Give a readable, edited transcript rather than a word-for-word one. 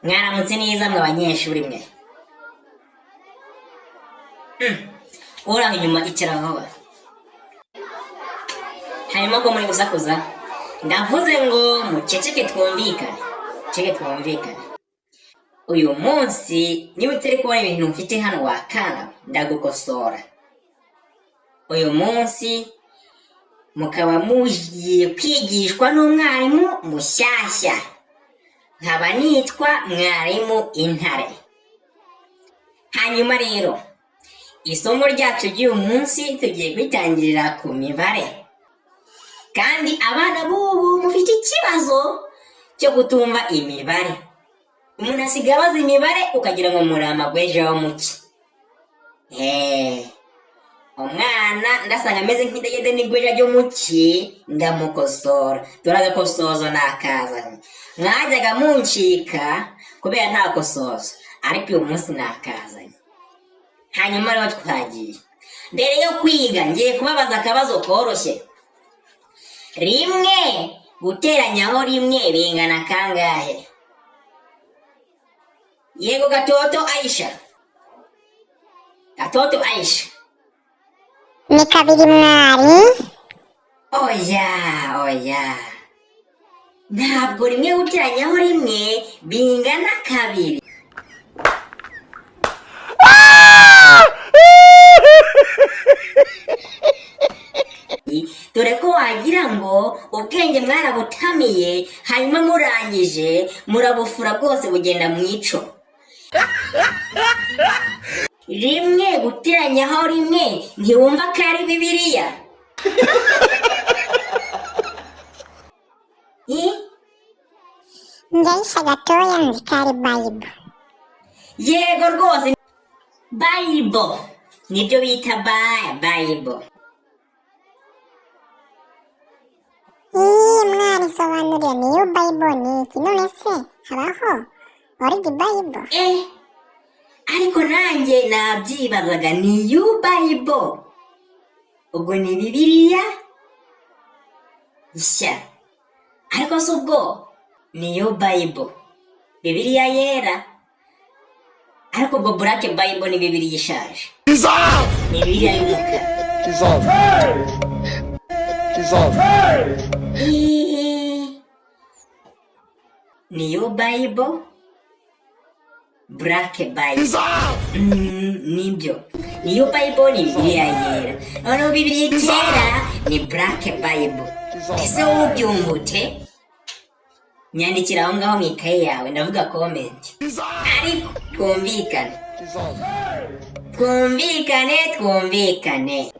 Mwaramutse neza mwe abanyeshuri mwe. Ora inyuma icara nkoba. Harimo ko muri gusakuza. Ndavuze ngo muceceke twumvikane. Ceceke twumvikane. Uyu munsi niba utari kubona ibintu mfite hano wakanga ndagukosora. Uyu munsi mukaba mugiye kwigishwa n'umwarimu mushyashya. Nkaba nitwa mwarimu intare. Hanyuma rero isomo ryacu ry'uyu munsi tugiye kwitangirira ku mibare. Kandi abana b'ubu mufite ikibazo cyo gutumva imibare. Umuntu asigaye abaza imibare ukagira ngo muri amagweja wo muki. Umwana ndasanga ameze nk'idegede n'igweja ryo muki ndamukosora. Turagakosozo nakazanye. Mwajyaga muncika kubera nta kosozo, ariko uyu munsi nakazanye. Hanyuma rero twagiye. Mbere yo kwiga ngiye kubabaza akabazo koroshye. Rimwe guteranyaho rimwe bingana kangahe? Yego Gatoto Aisha. Gatoto Aisha. Ni kabiri mwari. Oya. Ntabwo rimwe guteranyaho rimwe bingana kabiri. Dore ko wagira ngo ubwenge mwarabutamiye hanyuma murangije murabufura bwose bugenda mu ico. Rimwe guteranyaho rimwe ntiwumva ko ari Bibiliya? Njaisha gatoya nzi ko ari Bible. Yego rwose Bible. Nibyo bita Bible. Mwari sobanurira niyo Bible ni iki? None se habaho origi Bible? Ariko nanjye nabyibazaga niyo Bible. Ubwo ni Bibiliya nshya. Ariko si ubwo niyo Bible. Bibiliya yera. Ariko ubwo Black Bible ni Bibiliya ishaje. Ni Bibiliya y'umukara. Niyo Bible, Black Bible. Nibyo. Niyo Bible ni Bibiliya yera. Noneho Bibiliya kera ni Black Bible. Ese wowe ubyumvute? Nyandikira aho ngaho mu ikaye yawe ndavuga comment. Ariko twumvikane. Twumvikane.